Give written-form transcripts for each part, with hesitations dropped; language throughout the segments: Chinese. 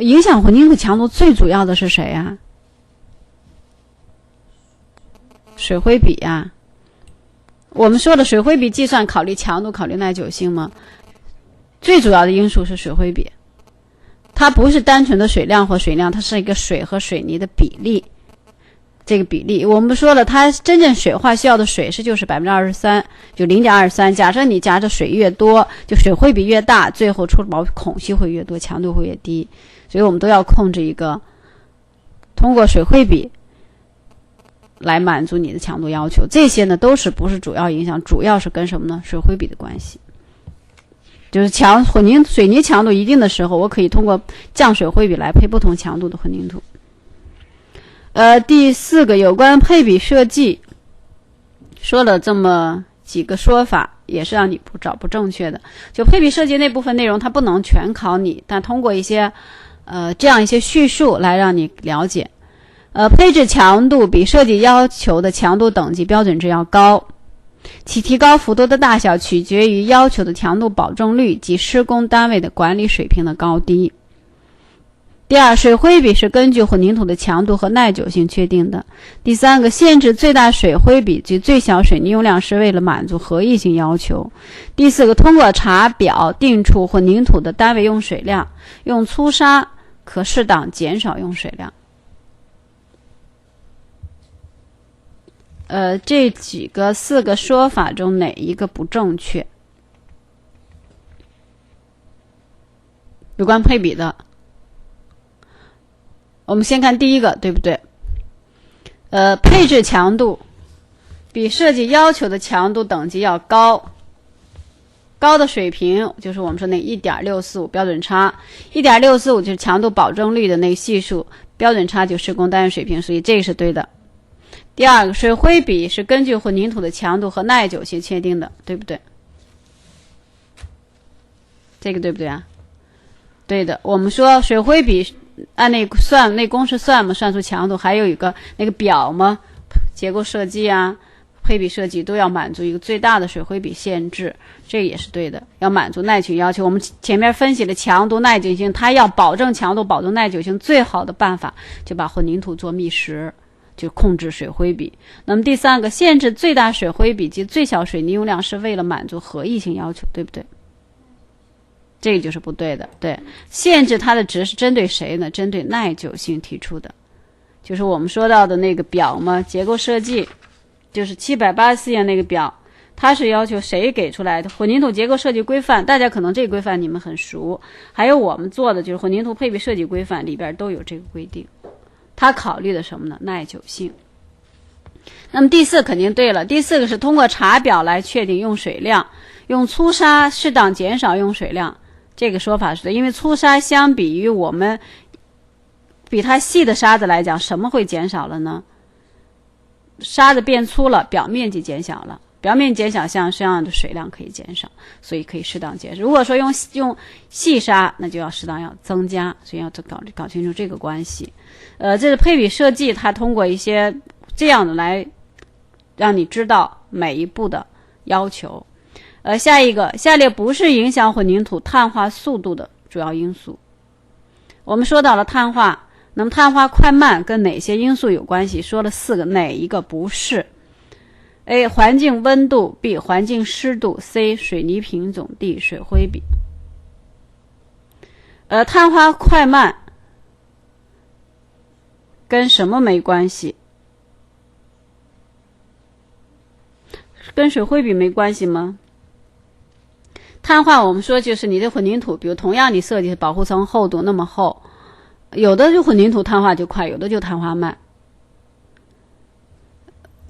影响混凝土强度最主要的是谁啊？水灰比啊。我们说的水灰比计算考虑强度，考虑耐久性吗？最主要的因素是水灰比，它不是单纯的水量或水量，它是一个水和水泥的比例。这个比例我们说了，它真正水化需要的水是就是 23%， 就 0.23。 假设你夹着水越多，就水灰比越大，最后出毛孔隙会越多，强度会越低。所以我们都要控制一个通过水灰比来满足你的强度要求。这些呢都是不是主要影响，主要是跟什么呢？水灰比的关系。就是水泥强度一定的时候，我可以通过降水灰比来配不同强度的混凝土。第4个有关配比设计，说了这么几个说法，也是让你找不正确的。就配比设计那部分内容，它不能全考你，但通过一些这样一些叙述来让你了解。配置强度比设计要求的强度等级标准值要高，其提高幅度的大小取决于要求的强度保证率及施工单位的管理水平的高低。第2，水灰比是根据混凝土的强度和耐久性确定的。第3个，限制最大水灰比及最小水泥用量是为了满足合意性要求。第4个，通过查表定出混凝土的单位用水量，用粗砂可适当减少用水量。这4个说法中哪一个不正确？有关配比的，我们先看第1个，对不对？配置强度比设计要求的强度等级要高，高的水平就是我们说那 1.645 标准差， 1.645 就是强度保证率的那个系数，标准差就施工单位水平，所以这个是对的。第2个，水灰比是根据混凝土的强度和耐久性确定的，对不对？这个对不对啊？对的。我们说水灰比按那公式算嘛，算出强度，还有一个那个表嘛，结构设计啊，配比设计都要满足一个最大的水灰比限制，这也是对的。要满足耐久要求，我们前面分析了强度、耐久性，它要保证强度、保证耐久性，最好的办法就把混凝土做密实，就控制水灰比。那么第3个，限制最大水灰比及最小水泥用量是为了满足合意性要求，对不对？这个就是不对的。对，限制它的值是针对谁呢？针对耐久性提出的，就是我们说到的那个表嘛，结构设计，就是784页那个表，它是要求谁给出来的？混凝土结构设计规范，大家可能这个规范你们很熟，还有我们做的就是混凝土配比设计规范里边都有这个规定。它考虑的什么呢？耐久性。那么第4肯定对了，第4个是通过查表来确定用水量，用粗砂适当减少用水量，这个说法是对，因为粗砂相比于我们比它细的沙子来讲，什么会减少了呢？沙子变粗了，表面积减小了，表面减小，像这样的水量可以减少，所以可以适当减少。如果说用细沙，那就要适当要增加，所以要搞清楚这个关系。这是配比设计，它通过一些这样的来让你知道每一步的要求。下一个，下列不是影响混凝土碳化速度的主要因素。我们说到了碳化，那么碳化快慢跟哪些因素有关系？说了4个，哪一个不是？ A. 环境温度， B. 环境湿度， C. 水泥品种， D. 水灰比。碳化快慢跟什么没关系？跟水灰比没关系吗？碳化我们说就是你的混凝土，比如同样你设计的保护层厚度那么厚，有的就混凝土碳化就快，有的就碳化慢。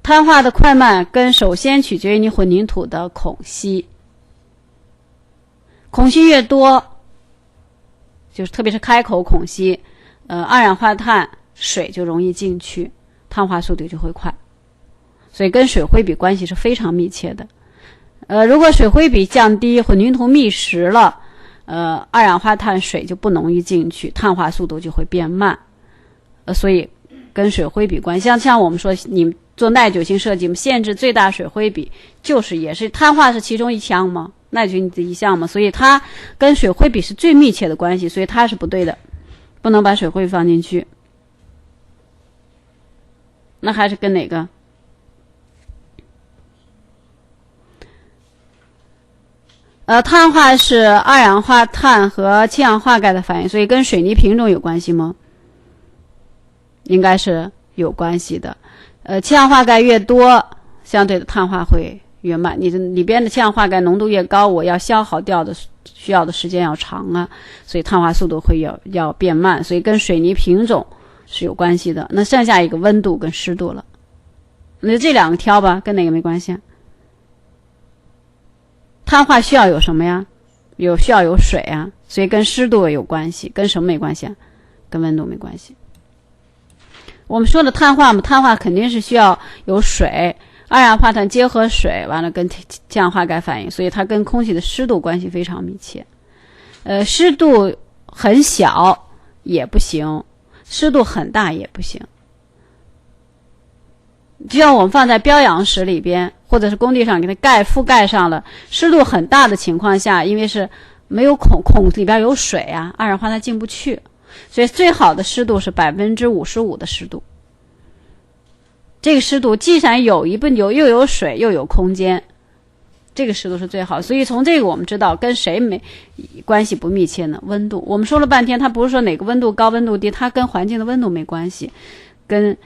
碳化的快慢首先取决于你混凝土的孔隙，孔隙越多，就是特别是开口孔隙，二氧化碳水就容易进去，碳化速度就会快，所以跟水灰比关系是非常密切的。如果水灰比降低，混凝土密实了，二氧化碳水就不容易进去，碳化速度就会变慢，所以跟水灰比关系。像我们说你们做耐久性设计，限制最大水灰比，就是也是碳化是其中一项吗？耐久性的一项吗？所以它跟水灰比是最密切的关系，所以它是不对的。不能把水灰放进去。那还是跟哪个？碳化是二氧化碳和氢氧化钙的反应，所以跟水泥品种有关系吗？应该是有关系的。氢氧化钙越多，相对的碳化会越慢。你的里边的氢氧化钙浓度越高，我要消耗掉的需要的时间要长啊，所以碳化速度会要变慢，所以跟水泥品种是有关系的。那剩下一个温度跟湿度了，那这两个挑吧，跟哪个没关系啊？碳化需要有什么呀？需要有水啊，所以跟湿度有关系，跟什么没关系啊？跟温度没关系。我们说的碳化嘛，碳化肯定是需要有水，二氧化碳结合水，完了跟氢氧化钙反应，所以它跟空气的湿度关系非常密切。湿度很小也不行，湿度很大也不行。就像我们放在标氧室里边，或者是工地上给它覆盖上了，湿度很大的情况下，因为是没有孔里边有水啊，二氧化碳进不去，所以最好的湿度是55%的湿度。这个湿度既然又有水又有空间，这个湿度是最好。所以从这个我们知道跟谁关系不密切呢？温度。我们说了半天，它不是说哪个温度高温度低，它跟环境的温度没关系，跟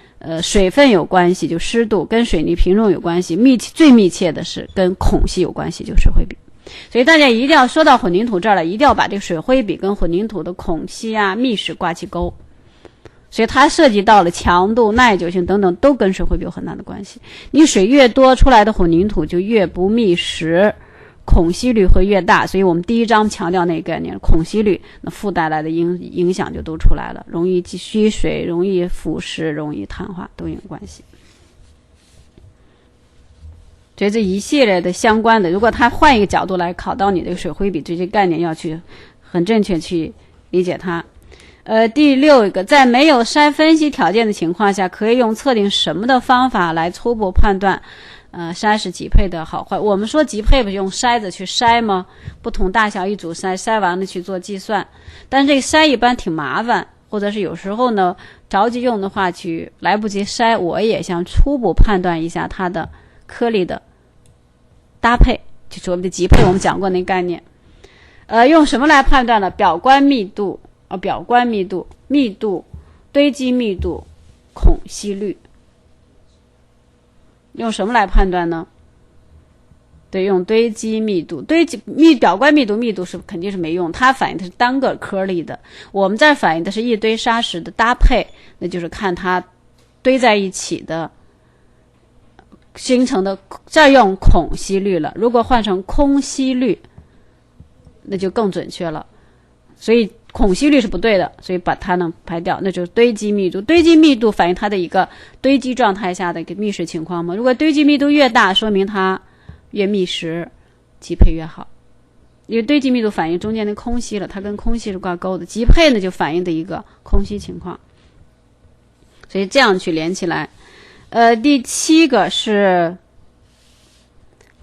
水分有关系，就湿度，跟水泥品种有关系，最密切的是跟孔隙有关系，就水灰比。所以大家一定要说到混凝土这儿了，一定要把这个水灰比跟混凝土的孔隙啊、密实挂起钩。所以它涉及到了强度、耐久性等等，都跟水灰比有很大的关系。你水越多，出来的混凝土就越不密实，孔隙率会越大。所以我们第一章强调那个概念，孔隙率，那附带来的影响就都出来了，容易吸水，容易腐蚀，容易碳化，都有关系。所以这一系列的相关的，如果他换一个角度来考到你这个水灰比，这些概念要去很正确去理解它。第6个，在没有筛分析条件的情况下，可以用测定什么的方法来初步判断筛是级配的好坏？我们说级配不用筛子去筛吗？不同大小一组筛完了去做计算，但是这个筛一般挺麻烦，或者是有时候呢着急用的话去来不及筛，我也想初步判断一下它的颗粒的搭配，就是我们的级配，我们讲过那概念。用什么来判断呢？表观密度、密度、堆积密度、孔隙率。用什么来判断呢？对，用堆积密度。表观密度是肯定是没用，它反映的是单个颗粒的。我们这儿反映的是一堆砂石的搭配，那就是看它堆在一起的形成的，这儿用孔隙率了。如果换成空隙率，那就更准确了。所以孔隙率是不对的，所以把它能排掉，那就是堆积密度。堆积密度反映它的一个堆积状态下的一个密实情况嘛。如果堆积密度越大，说明它越密实，级配越好。因为堆积密度反映中间的空隙了，它跟空隙是挂钩的。级配呢就反映的一个空隙情况。所以这样去连起来。第7个是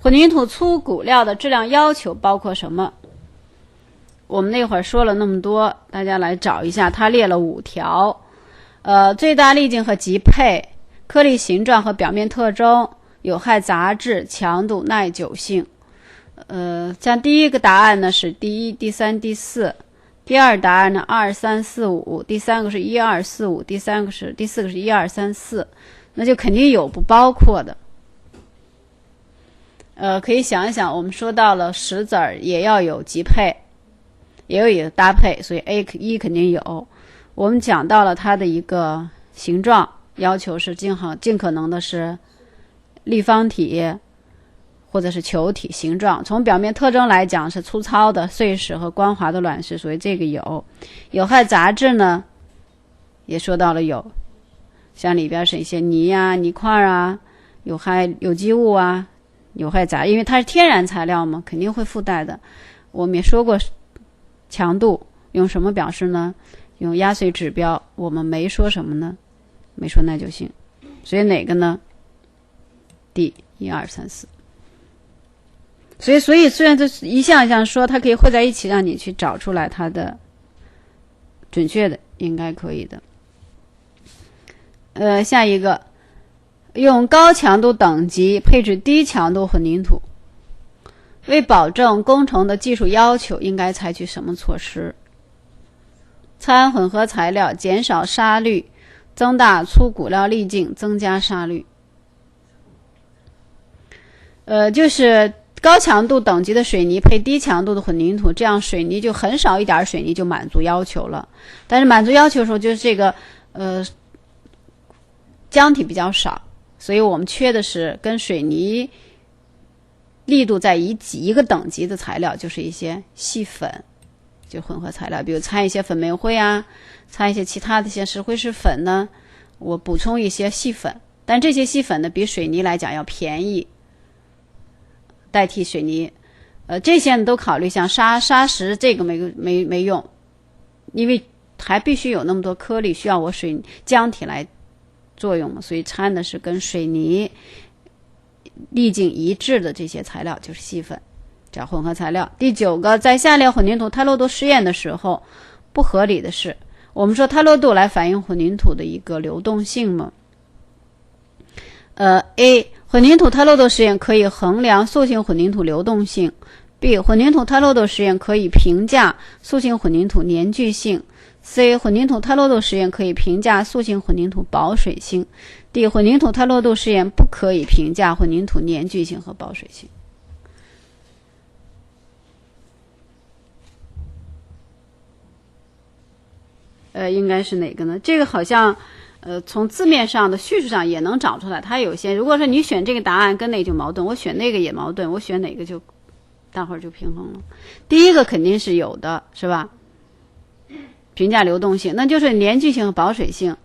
混凝土粗骨料的质量要求包括什么？我们那会儿说了那么多，大家来找一下，它列了5条。最大粒径和级配、颗粒形状和表面特征、有害杂质、强度、耐久性。像第一个答案呢是第1、第3、第4，第二答案呢2、3、4、5，第三个是1、2、4、5，第四个是1、2、3、4，那就肯定有不包括的。可以想一想，我们说到了石子儿也要有级配，也有一个搭配，所以 A1肯定有。我们讲到了它的一个形状要求是尽可能的是立方体或者是球体形状。从表面特征来讲是粗糙的碎石和光滑的卵石，所以这个有。有害杂质呢也说到了有，像里边是一些泥啊、泥块啊、有害有机物啊、有害杂，因为它是天然材料嘛，肯定会附带的。我们也说过强度用什么表示呢？用压碎指标。我们没说什么呢？没说耐久性。所以哪个呢？ D 1、2、3、4。所以虽然这一项一项说，它可以汇在一起让你去找出来它的准确的应该可以的。下一个，用高强度等级配置低强度混凝土，为保证工程的技术要求，应该采取什么措施？掺混合材料，减少沙率，增大粗骨料粒径，增加沙率。就是高强度等级的水泥配低强度的混凝土，这样水泥就很少一点水泥就满足要求了。但是满足要求的时候，就是这个浆体比较少，所以我们缺的是跟水泥力度在一个等级的材料，就是一些细粉，就混合材料，比如掺一些粉煤灰啊，掺一些其他的一些石灰石粉呢，我补充一些细粉，但这些细粉呢比水泥来讲要便宜，代替水泥。这些呢都考虑，像砂石这个没用，因为还必须有那么多颗粒，需要我浆体来作用嘛，所以掺的是跟水泥粒径一致的这些材料，就是细粉，叫混合材料。第9个，在下列混凝土胎漏度试验的时候，不合理的是，我们说胎漏度来反映混凝土的一个流动性嘛。A 混凝土胎漏度实验可以衡量塑性混凝土流动性。B 混凝土胎漏度实验可以评价塑性混凝土粘聚性。C 混凝土胎漏度实验可以评价塑性混凝土保水性。D 混凝土胎漏度实验不可以评价混凝土粘聚性和保水性。应该是哪个呢？这个好像从字面上的叙述上也能找出来，它有些如果说你选这个答案跟那就矛盾，我选那个也矛盾，我选哪个就大伙儿就平衡了。第一个肯定是有的，是吧？评价流动性，那就是粘聚性和保水性。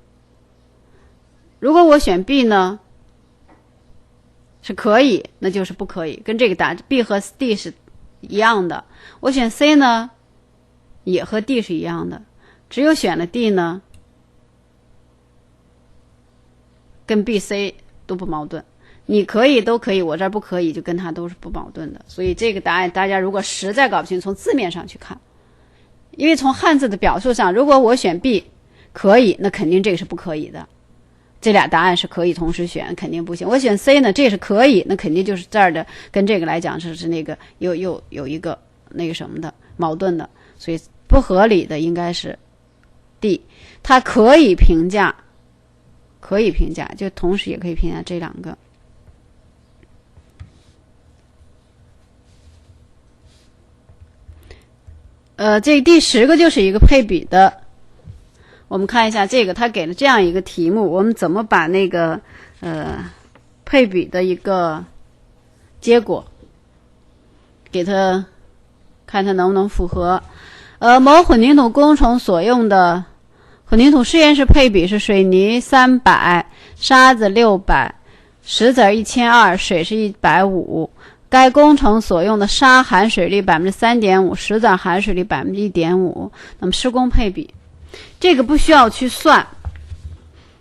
如果我选 B 呢，是可以，那就是不可以，跟这个答 B 和 D 是一样的。我选 C 呢，也和 D 是一样的，只有选了 D 呢，跟 B、C 都不矛盾。你可以都可以，我这儿不可以，就跟它都是不矛盾的。所以这个答案大家如果实在搞不清，从字面上去看，因为从汉字的表述上，如果我选 B 可以，那肯定这个是不可以的。这俩答案是可以同时选，肯定不行。我选 C 呢，这是可以，那肯定就是这儿的跟这个来讲是那个有一个那个什么的矛盾的，所以不合理的应该是 D， 它可以评价，就同时也可以评价这两个。这第10个就是一个配比的。我们看一下这个，他给了这样一个题目，我们怎么把那个配比的一个结果给他看他能不能符合。某混凝土工程所用的混凝土实验室配比是水泥300，沙子600，石子1200，水是150。该工程所用的沙含水率 3.5%， 石子含水率 1.5%。 那么施工配比这个不需要去算，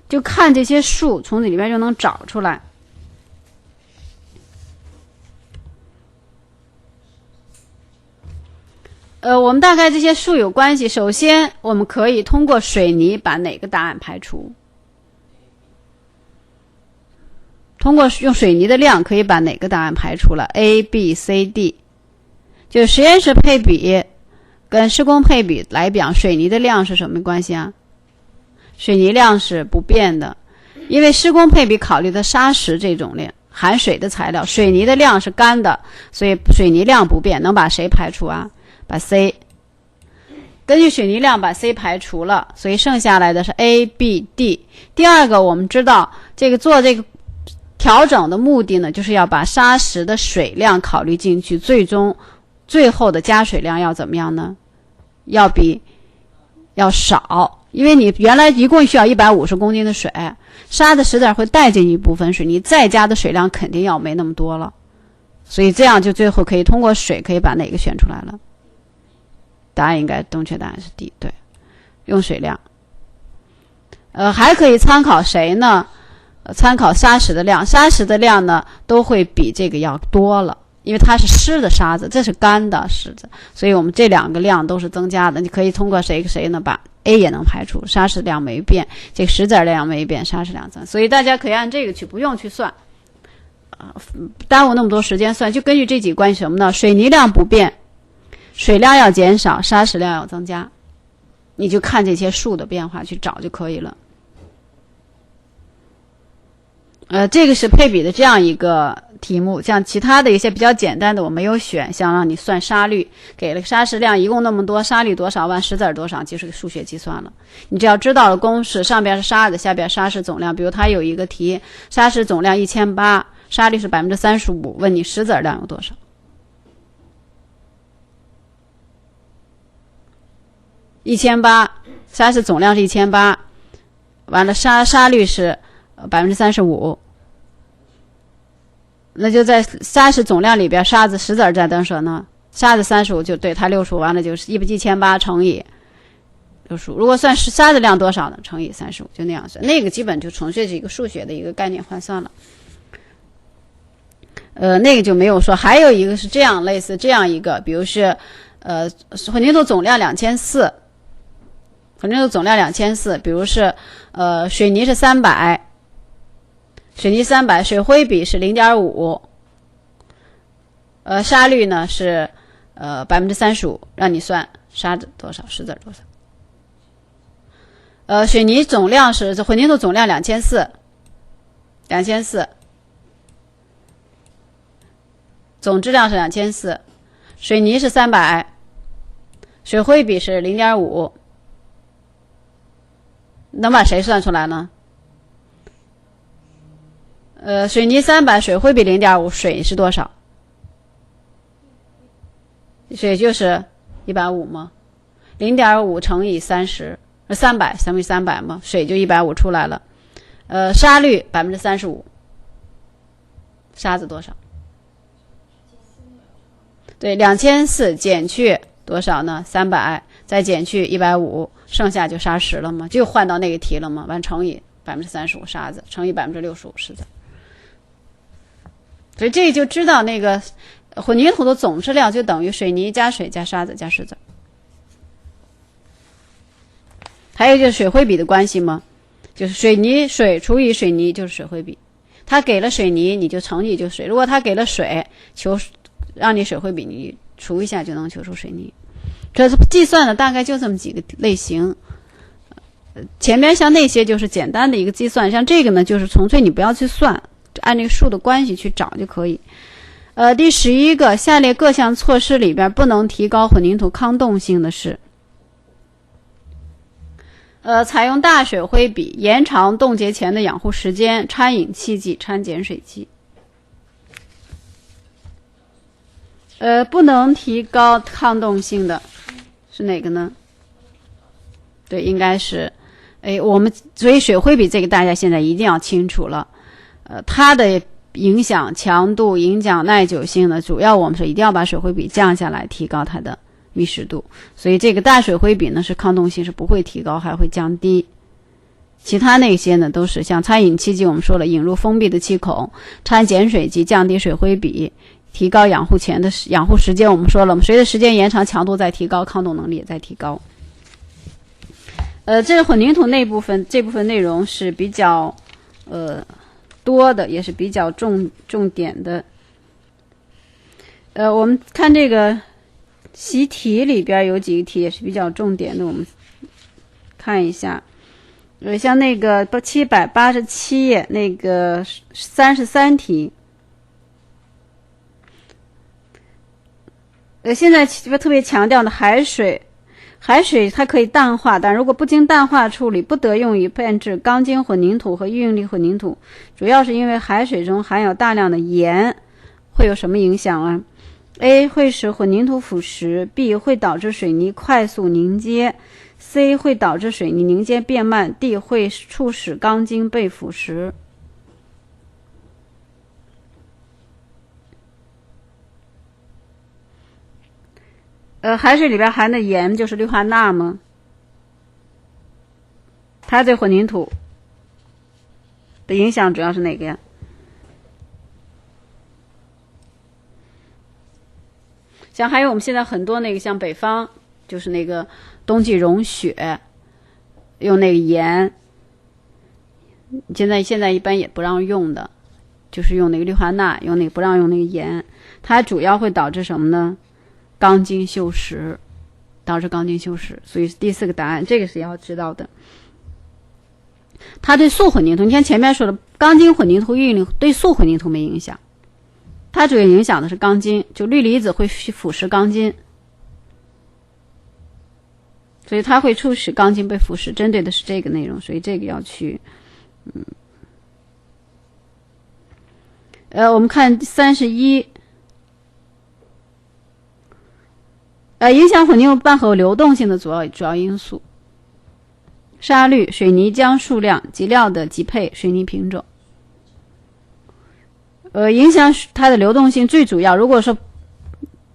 就看这些数，从这里面就能找出来。我们大概这些数有关系。首先我们可以通过水泥把哪个答案排除，通过用水泥的量可以把哪个答案排除了 A、B、C、D。 就是实验室配比跟施工配比来讲，水泥的量是什么关系啊？水泥量是不变的，因为施工配比考虑的砂石这种量含水的材料，水泥的量是干的，所以水泥量不变。能把谁排除啊？把 C。 根据水泥量把 C 排除了，所以剩下来的是 A、B、D。 第二个我们知道做这个调整的目的呢，就是要把砂石的水量考虑进去，最后的加水量要怎么样呢？要少，因为你原来一共需要150公斤的水，沙的石子会带进一部分水，你再加的水量肯定要没那么多了，所以这样就最后可以通过水可以把哪个选出来了？答案应该正确答案是 D， 对，用水量。还可以参考谁呢？参考砂石的量，砂石的量呢都会比这个要多了，因为它是湿的沙子，这是干的石子，所以我们这两个量都是增加的。你可以通过谁呢把 A 也能排除，砂石量没变，这个石子量没变，砂石量增，所以大家可以按这个去，不用去算，耽误那么多时间算，就根据这几个关系什么呢？水泥量不变，水量要减少，砂石量要增加，你就看这些数的变化去找就可以了。这个是配比的这样一个题目，像其他的一些比较简单的我没有选，像让你算沙率，给了砂石量一共那么多，沙率多少万，石子多少，就是个数学计算了。你只要知道了公式，上边是沙子，下边砂石总量，比如它有一个题，砂石总量1800，沙率是35%，问你石子量有多少？1800，砂石总量是1800，完了沙率是35%，那就在砂石总量里边，沙子石子占多少呢？沙子35就对它65，完了就是1800乘以65。如果算是沙子量多少呢？乘以35，就那样算。那个基本就纯粹是一个数学的一个概念换算了。那个就没有说。还有一个是这样，类似这样一个，比如是混凝土总量2400，混凝土总量2400，比如是水泥是300。水泥300，水灰比是0.5，沙率呢是35%，让你算沙子多少，石子多少。水泥总量是混凝土总量2400，总质量是2400，水泥是300，水灰比是0.5，能把谁算出来呢？水泥300，水灰比0.5，水是多少？水就是150吗？0.5乘以30300乘以300嘛，水就150出来了。沙率35%，沙子多少？对，2400减去多少呢？300，再减去150，剩下就沙石了嘛，就换到那个题了嘛，完乘以35%沙子，乘以65%石子。所以这就知道那个混凝土的总质量就等于水泥加水加沙子加石子。还有就是水灰比的关系嘛，就是水除以水泥就是水灰比。他给了水泥你就乘以就水，如果他给了水，让你水灰比你除一下就能求出水泥。这计算的大概就这么几个类型。前面像那些就是简单的一个计算，像这个呢就是纯粹你不要去算，按这个数的关系去找就可以。第11个，下列各项措施里边不能提高混凝土抗冻性的是，采用大水灰比，延长冻结前的养护时间，掺引气剂，掺碱水剂。不能提高抗冻性的是哪个呢？对，应该是，所以水灰比这个大家现在一定要清楚了。它的影响强度、影响耐久性呢，主要我们是一定要把水灰比降下来，提高它的密实度。所以这个大水灰比呢，是抗冻性是不会提高，还会降低。其他那些呢，都是像掺引气剂，我们说了，引入封闭的气孔，掺碱水剂，降低水灰比，提高养护前的养护时间。我们说了，随着时间延长，强度在提高，抗冻能力也在提高。这个混凝土这部分内容是比较多的，也是比较重点的。我们看这个习题里边有几个题也是比较重点的，我们看一下。像那个787页那个33题，现在特别强调的海水它可以淡化，但如果不经淡化处理，不得用于变质钢筋混凝土和预应力混凝土，主要是因为海水中含有大量的盐，会有什么影响啊？ A 会使混凝土腐蚀， B 会导致水泥快速凝结， C 会导致水泥凝结变慢， D 会促使钢筋被腐蚀。海水里边含的盐就是氯化钠吗？它对混凝土的影响主要是哪个呀？像还有我们现在很多那个像北方，就是那个冬季融雪，用那个盐，现在一般也不让用的，就是用那个氯化钠，用那个不让用那个盐，它主要会导致什么呢？钢筋锈蚀，导致钢筋锈蚀。所以第4个答案，这个是要知道的。它对素混凝土，你看前面说的钢筋混凝土、玉混对素混凝土没影响，它主要影响的是钢筋，就氯离子会腐蚀钢筋，所以它会促使钢筋被腐蚀，针对的是这个内容，所以这个要去我们看31，影响混凝土拌合流动性的主要因素：沙率、水泥浆数量、基料的级配、水泥品种。影响它的流动性最主要，如果说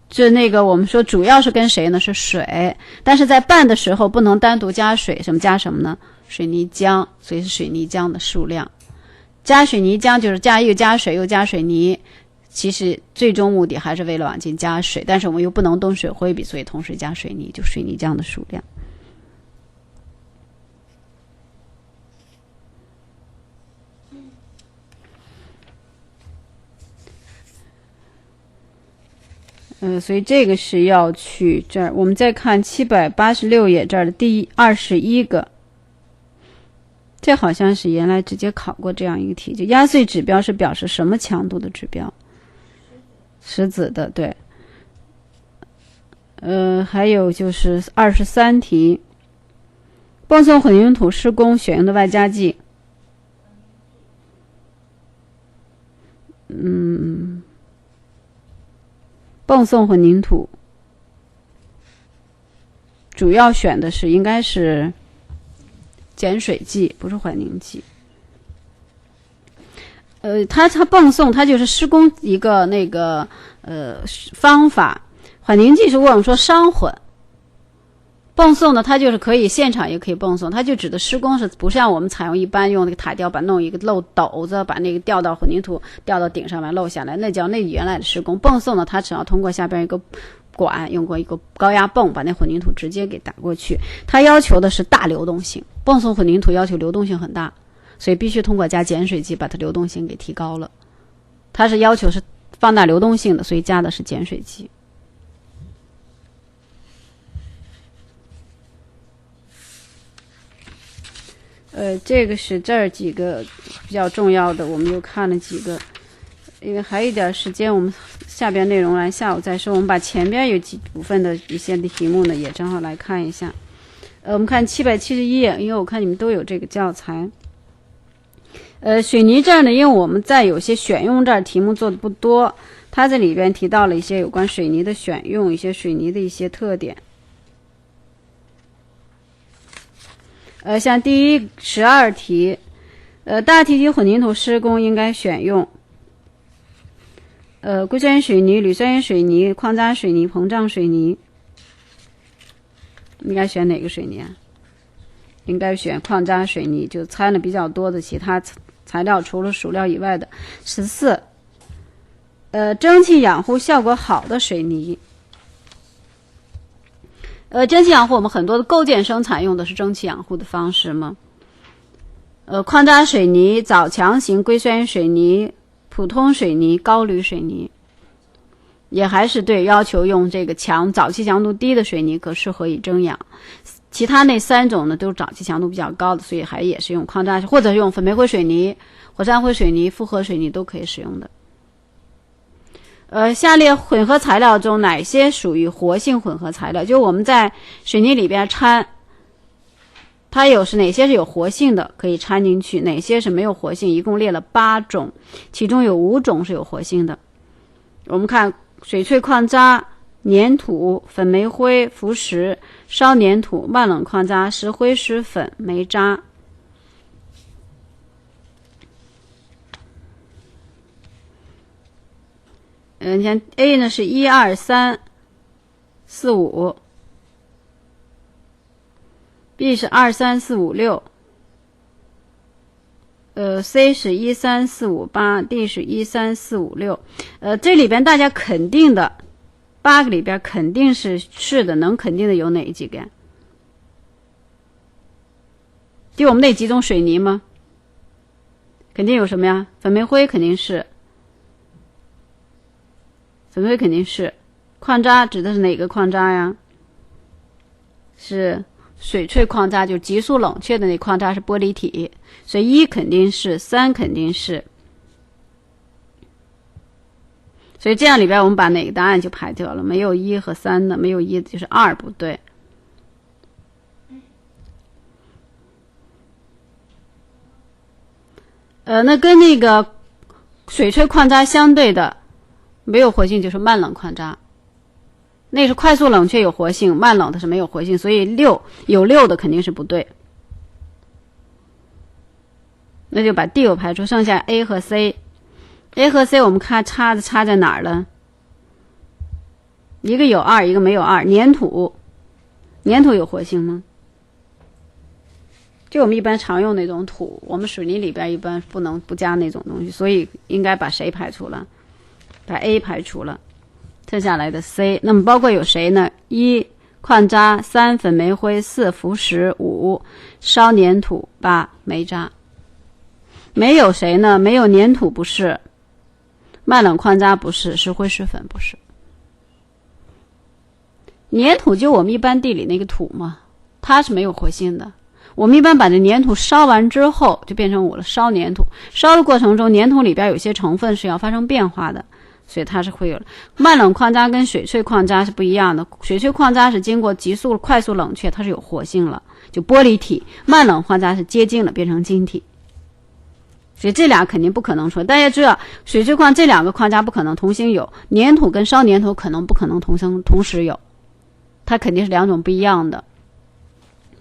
就那个我们说主要是跟谁呢？是水，但是在拌的时候不能单独加水，加什么呢？水泥浆，所以是水泥浆的数量。加水泥浆就是又加水又加水泥，其实最终目的还是为了往进加水，但是我们又不能动水灰比，所以同时加水泥，就水泥浆的数量。所以这个是要去这儿。我们再看786页这儿的第21个，这好像是原来直接考过这样一个题，就压碎指标是表示什么强度的指标？石子的，对。还有就是23题，泵送混凝土施工选用的外加剂。泵送混凝土主要选的是应该是碱水剂，不是缓凝剂。它泵送它就是施工一个那个方法。缓凝剂是我们说商混，泵送呢它就是可以现场也可以泵送，它就指的施工是不像我们采用一般用那个塔吊板弄一个漏斗子，把那个吊到混凝土吊到顶上面漏下来，那叫那原来的施工。泵送呢它只要通过下边一个管，用过一个高压泵把那混凝土直接给打过去，它要求的是大流动性，泵送混凝土要求流动性很大，所以必须通过加碱水剂把它流动性给提高了，它是要求是放大流动性的，所以加的是碱水剂。这个是这儿几个比较重要的，我们又看了几个，因为还有一点时间，我们下边内容来下午再说。我们把前边有几部分的一些的题目呢，也正好来看一下。我们看771页，因为我看你们都有这个教材。水泥这儿呢，因为我们在有些选用这儿题目做的不多，它这里边提到了一些有关水泥的选用，一些水泥的一些特点。像第12题，大体积混凝土施工应该选用硅酸盐水泥、铝酸盐水泥、矿渣水泥、膨胀水泥。应该选哪个水泥啊？应该选矿渣水泥，就掺了比较多的其他材料，除了属料以外的。14，蒸汽养护效果好的水泥。蒸汽养护我们很多的构件生产用的是蒸汽养护的方式吗？矿渣水泥、早强型硅酸盐水泥、普通水泥、高铝水泥，也还是对要求用这个早期强度低的水泥可适合以蒸养。其他那3种呢都是早期强度比较高的，所以也是用矿渣或者用粉煤灰水泥、火山灰水泥、复合水泥都可以使用的。下列混合材料中哪些属于活性混合材料？就我们在水泥里边掺，它哪些是有活性的可以掺进去，哪些是没有活性，一共列了8种，其中有5种是有活性的。我们看水萃矿渣、粘土、粉煤灰、浮石、烧粘土、慢冷矿渣、石灰石粉、煤渣。你看 A 呢是1、2、3、4、5， B 是2、3、4、5、6， C 是1、3、4、5、8， D 是1、3、4、5、6。这里边大家肯定的8个里边肯定是的，能肯定的有哪几个呀？就我们那几种水泥吗？肯定有什么呀？粉煤灰肯定是，粉煤灰肯定是。矿渣指的是哪个矿渣呀？是水萃矿渣，就急速冷却的那矿渣是玻璃体，所以1肯定是，3肯定是。所以这样里边我们把哪个答案就排掉了？没有1和3的，没有1的就是2不对。那跟那个水萃矿渣相对的没有活性就是慢冷矿渣，那是快速冷却有活性，慢冷的是没有活性，所以有6的肯定是不对。那就把 D 排除，剩下 A 和 C。A 和 C 我们看差在哪儿了？一个有2，一个没有2。粘土有活性吗？就我们一般常用那种土，我们水泥里边一般不加那种东西，所以应该把谁排除了？把 A 排除了，剩下来的 C。那么包括有谁呢？1矿渣，3粉煤灰，4浮石，5烧粘土，8煤渣。没有谁呢？没有粘土不是，慢冷矿渣不是，石灰石粉不是。粘土就我们一般地里那个土嘛，它是没有活性的。我们一般把这粘土烧完之后就变成5了，烧粘土。烧的过程中粘土里边有些成分是要发生变化的，所以它是会有的。慢冷矿渣跟水萃矿渣是不一样的，水萃矿渣是经过快速冷却，它是有活性了，就玻璃体。慢冷矿渣是接近了变成晶体。所以这俩肯定不可能说，大家知道水萃矿这2个矿渣不可能同时有，粘土跟烧粘土不可能同时有，它肯定是2种不一样的。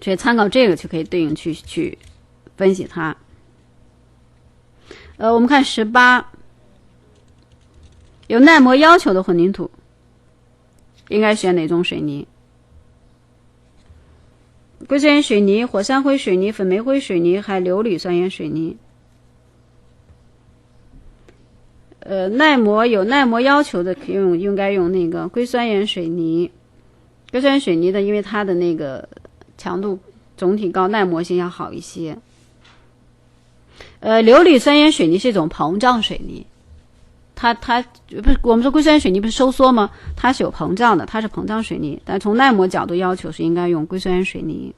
所以参考这个就可以对应去分析它。我们看18，有耐磨要求的混凝土，应该选哪种水泥？硅酸盐水泥、火山灰水泥、粉煤灰水泥，还硫铝酸盐水泥。有耐磨要求的，应该用那个硅酸盐水泥。硅酸盐水泥的，因为它的那个强度总体高，耐磨性要好一些。硫铝酸盐水泥是一种膨胀水泥，它不是我们说硅酸盐水泥不是收缩吗？它是有膨胀的，它是膨胀水泥，但从耐磨角度要求是应该用硅酸盐水泥。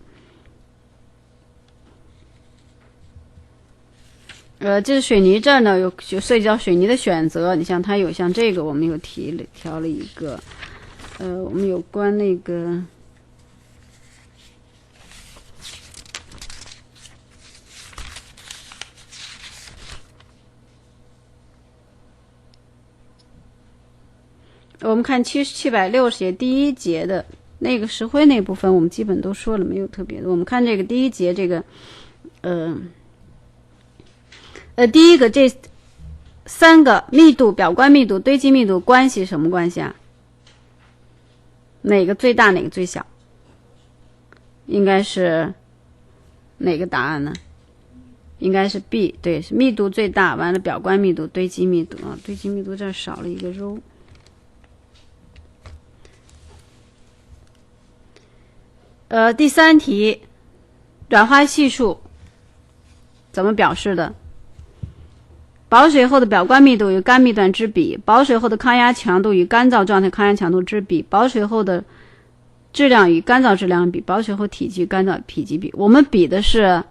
这水泥这儿呢有涉及到水泥的选择，你像它有像这个我们有调了一个，我们有关那个我们看760页第1节的那个石灰那部分我们基本都说了，没有特别的。我们看这个第1节这个第一个这3个密度、表观密度、堆积密度关系什么关系啊？哪个最大哪个最小？应该是哪个答案呢？应该是 B， 对，是密度最大，完了表观密度、堆积密度啊，堆积密度这儿少了一个 ρ。第3题，软化系数怎么表示的？保水后的表观密度与干密段之比，保水后的抗压强度与干燥状态抗压强度之比，保水后的质量与干燥质量比，保水后体积与干燥体积比。我们比的是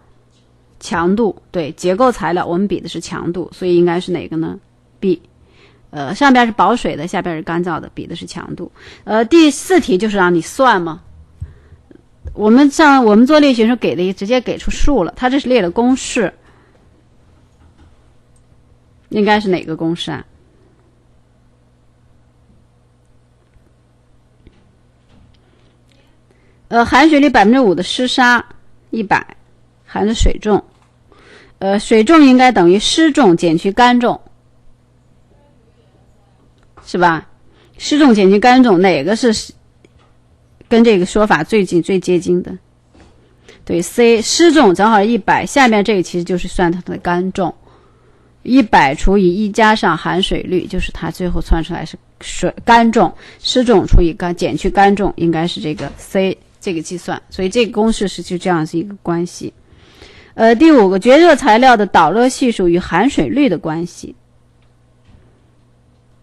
强度，对，结构材料我们比的是强度，所以应该是哪个呢？ B。上边是保水的，下边是干燥的，比的是强度。第4题就是让你算嘛。我们做列学时给的直接给出数了，它这是列了公式，应该是哪个公式啊？含水率 5% 的湿砂100，含的水重，水重应该等于湿重减去干重，是吧？湿重减去干重，哪个是跟这个说法最接近的？对 ，C， 湿重正好100，下面这个其实就是算它的干重，100除以1加上含水率，就是它最后算出来是干重，湿重除以减去干重，应该是这个 C 这个计算。所以这个公式是就这样是一个关系。第5个，绝热材料的导热系数与含水率的关系。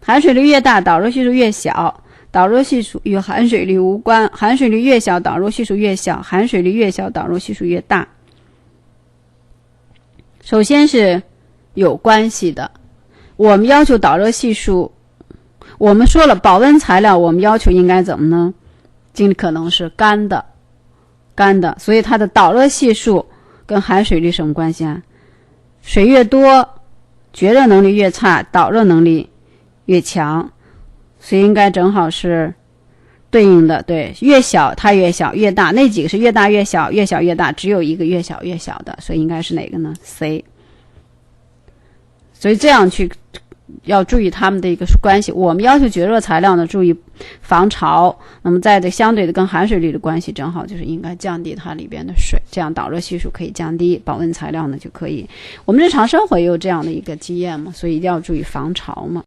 含水率越大，导热系数越小。导热系数与含水率无关，含水率越小，导热系数越小；含水率越小，导热系数越大。首先是有关系的，我们要求导热系数，我们说了保温材料，我们要求应该怎么呢？尽可能是干的，所以它的导热系数跟含水率什么关系啊？水越多，绝热能力越差，导热能力越强，所以应该正好是对应的。对，越小它越小，越大那几个是越大越小，越小越大，只有一个越小越小的，所以应该是哪个呢？ C。 所以这样去要注意它们的一个关系。我们要求绝热材料呢，注意防潮，那么在这相对的跟含水率的关系，正好就是应该降低它里边的水，这样导热系数可以降低，保温材料呢就可以。我们日常生活也有这样的一个经验嘛，所以一定要注意防潮嘛。